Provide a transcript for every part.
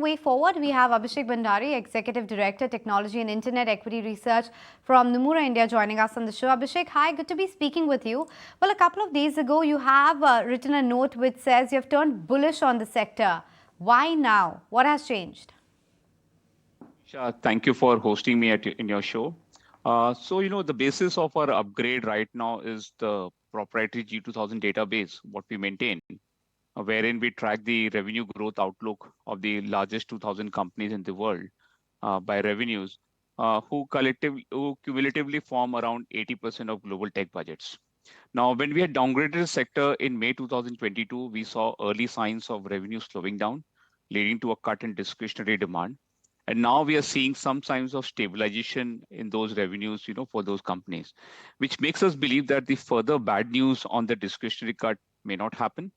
way forward, we have Abhishek Bhandari, Executive Director, Technology and Internet Equity Research from Nomura India, joining us on the show. Abhishek, hi, good to be speaking with you. Well, a couple of days ago, you have written a note which says you have turned bullish on the sector. Why now? What has changed? Sure. Thank you for hosting me in your show. The basis of our upgrade right now is the proprietary G2000 database, what we maintain, wherein we track the revenue growth outlook of the largest 2000 companies in the world by revenues, who cumulatively form around 80% of global tech budgets. Now, when we had downgraded the sector in May 2022, we saw early signs of revenue slowing down, leading to a cut in discretionary demand. And now we are seeing some signs of stabilization in those revenues, for those companies, which makes us believe that the further bad news on the discretionary cut may not happen.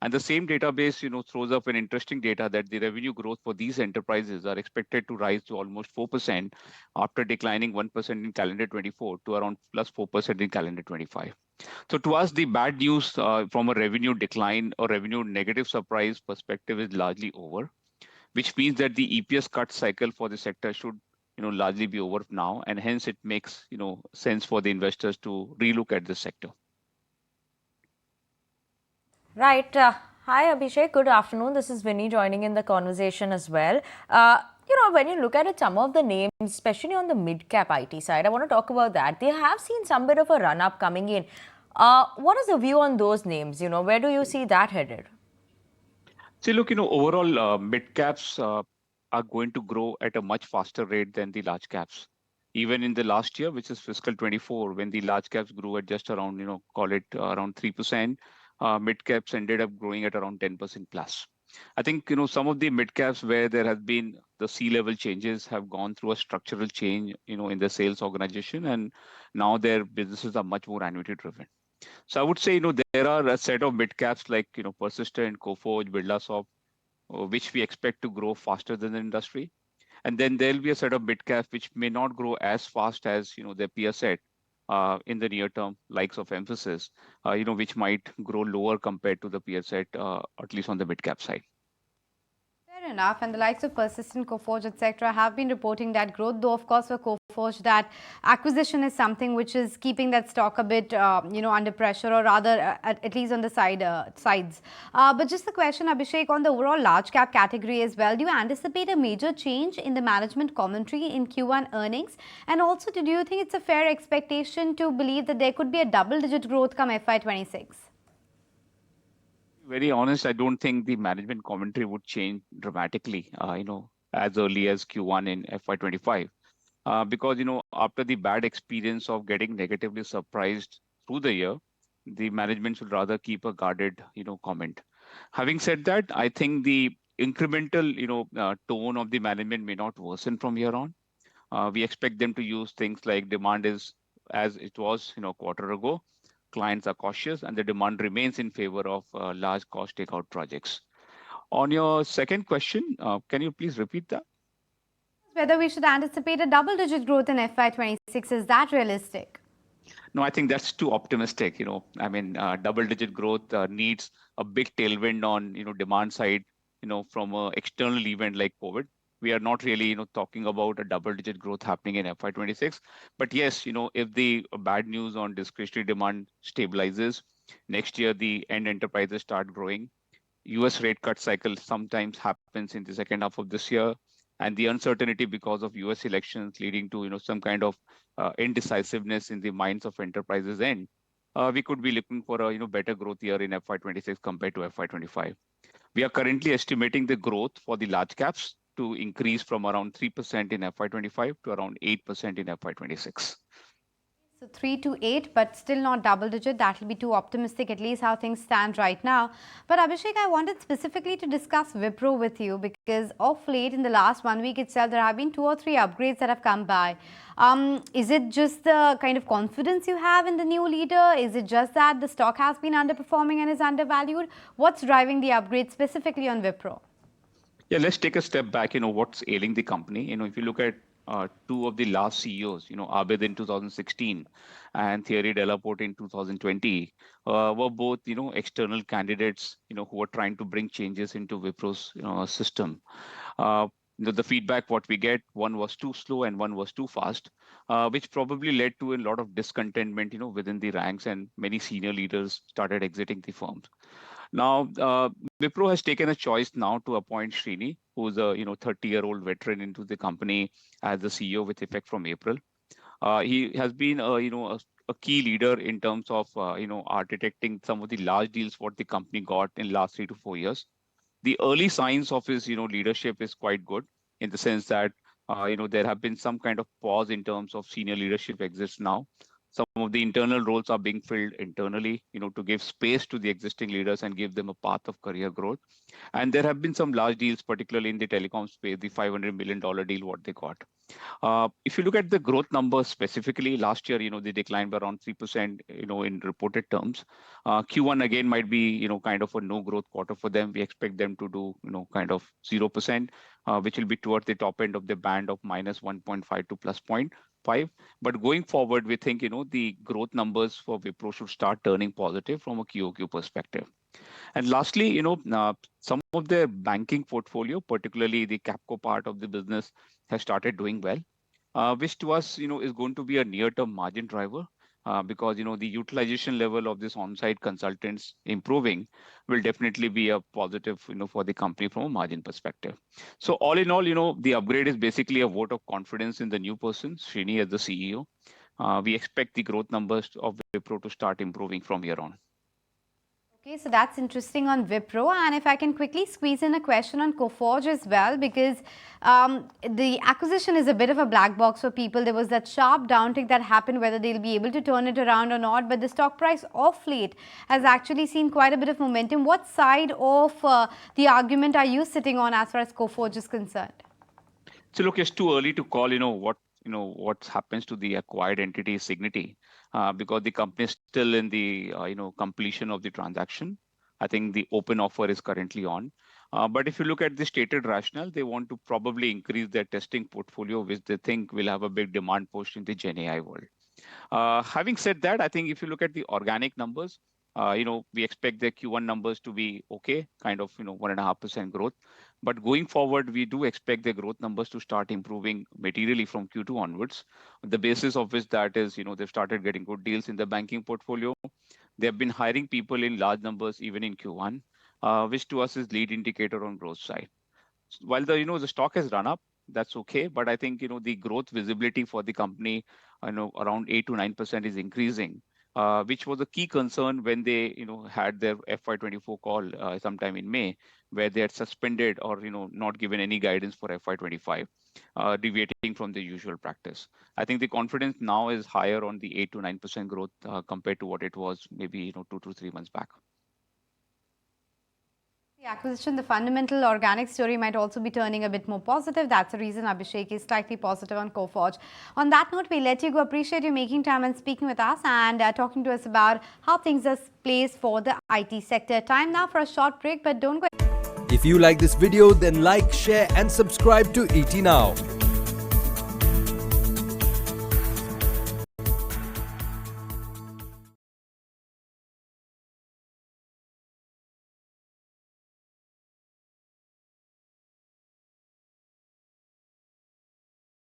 And the same database, throws up an interesting data that the revenue growth for these enterprises are expected to rise to almost 4% after declining 1% in calendar 24 to around plus 4% in calendar 25. So to us, the bad news from a revenue decline or revenue negative surprise perspective is largely over, which means that the EPS cut cycle for the sector should largely be over now, and hence it makes sense for the investors to relook at this sector. Right. Hi, Abhishek. Good afternoon. This is Vinny joining in the conversation as well. When you look at it, some of the names, especially on the mid-cap IT side, I want to talk about that. They have seen some bit of a run-up coming in. What is the view on those names? Where do you see that headed? See, look, overall, mid caps are going to grow at a much faster rate than the large caps. Even in the last year, which is fiscal 24, when the large caps grew at just around, call it around 3%, mid caps ended up growing at around 10% plus. I think, some of the mid caps where there has been the C-level changes have gone through a structural change, in the sales organization, and now their businesses are much more annuity driven. So I would say, there are a set of mid caps like, Persistent, Coforge, Birlasoft, which we expect to grow faster than the industry. And then there'll be a set of mid caps which may not grow as fast as, their peer set in the near term, likes of Emphasis, which might grow lower compared to the peer set, at least on the mid cap side. Fair enough. And the likes of Persistent, Coforge, etc., have been reporting that growth, though, of course, for Coforge, that acquisition is something which is keeping that stock a bit, under pressure, or rather, at least on the sides. But just the question, Abhishek, on the overall large cap category as well, do you anticipate a major change in the management commentary in Q1 earnings? And also, do you think it's a fair expectation to believe that there could be a double-digit growth come FY26? Very honest, I don't think the management commentary would change dramatically, as early as Q1 in FY25. Because, after the bad experience of getting negatively surprised through the year, the management should rather keep a guarded, comment. Having said that, I think the incremental, tone of the management may not worsen from here on. We expect them to use things like demand is as it was, a quarter ago. Clients are cautious and the demand remains in favor of large cost takeout projects. On your second question, can you please repeat that? Whether we should anticipate a double-digit growth in FY26, is that realistic? No, I think that's too optimistic. Double-digit growth needs a big tailwind on, demand side, from an external event like COVID. We are not really, talking about a double-digit growth happening in FY26. But yes, if the bad news on discretionary demand stabilizes, next year the end enterprises start growing. US rate cut cycle sometimes happens in the second half of this year, and the uncertainty because of US elections leading to, some kind of indecisiveness in the minds of enterprises end. We could be looking for a, better growth year in FY26 compared to FY25. We are currently estimating the growth for the large caps to increase from around 3% in FY25 to around 8% in FY26. So 3 to 8, but still not double digit. That will be too optimistic, at least how things stand right now. But Abhishek, I wanted specifically to discuss Wipro with you because of late in the last 1 week itself, there have been 2 or 3 upgrades that have come by. Is it just the kind of confidence you have in the new leader? Is it just that the stock has been underperforming and is undervalued? What's driving the upgrade specifically on Wipro? Yeah, let's take a step back. What's ailing the company. If you look at 2 of the last CEOs, Abid in 2016 and Thierry Delaporte in 2020, were both, external candidates, who were trying to bring changes into Wipro's system. The feedback what we get, one was too slow and one was too fast, which probably led to a lot of discontentment, within the ranks, and many senior leaders started exiting the firms. Now, Wipro has taken a choice now to appoint Srini, who's a 30-year-old veteran into the company as the CEO with effect from April. He has been a key leader in terms of architecting some of the large deals what the company got in last 3 to 4 years. The early signs of his leadership is quite good, in the sense that there have been some kind of pause in terms of senior leadership exists now. Some of the internal roles are being filled internally, to give space to the existing leaders and give them a path of career growth. And there have been some large deals, particularly in the telecom space, the $500 million deal what they got. If you look at the growth numbers specifically, last year, they declined by around 3%, in reported terms. Q1 again might be, kind of a no growth quarter for them. We expect them to do, kind of 0%, which will be towards the top end of the band of minus 1.5 to plus 0.5. But going forward, we think, the growth numbers for Wipro should start turning positive from a QOQ perspective. And lastly, some of their banking portfolio, particularly the Capco part of the business, has started doing well, which to us, is going to be a near-term margin driver, because, the utilization level of this on-site consultants improving will definitely be a positive, for the company from a margin perspective. So all in all, the upgrade is basically a vote of confidence in the new person, Srini, as the CEO. We expect the growth numbers of Wipro to start improving from here on. Okay, so that's interesting on Wipro. And if I can quickly squeeze in a question on Coforge as well, because the acquisition is a bit of a black box for people. There was that sharp downtick that happened, whether they'll be able to turn it around or not. But the stock price of late has actually seen quite a bit of momentum. What side of the argument are you sitting on as far as Coforge is concerned? So look, it's too early to call, what happens to the acquired entity Cigniti, because the company is still in the completion of the transaction. I think the open offer is currently on. But if you look at the stated rationale, they want to probably increase their testing portfolio, which they think will have a big demand push in the Gen AI world. Having said that, I think if you look at the organic numbers, we expect the Q1 numbers to be okay, kind of 1.5% growth. But going forward, we do expect the growth numbers to start improving materially from Q2 onwards. The basis of which that is, they've started getting good deals in the banking portfolio. They've been hiring people in large numbers even in Q1, which to us is lead indicator on growth side. While the stock has run up, that's okay. But I think the growth visibility for the company, around 8 to 9% is increasing, which was a key concern when they had their FY24 call sometime in May, where they had suspended or not given any guidance for FY25, deviating from the usual practice. I think the confidence now is higher on the 8 to 9% growth compared to what it was maybe 2 to 3 months back. The acquisition, the fundamental organic story might also be turning a bit more positive. That's the reason Abhishek is slightly positive on Coforge. On that note, we let you go. Appreciate you making time and speaking with us and talking to us about how things are placed for the IT sector. Time now for a short break, but don't go. If you like this video, then like, share and subscribe to ET Now.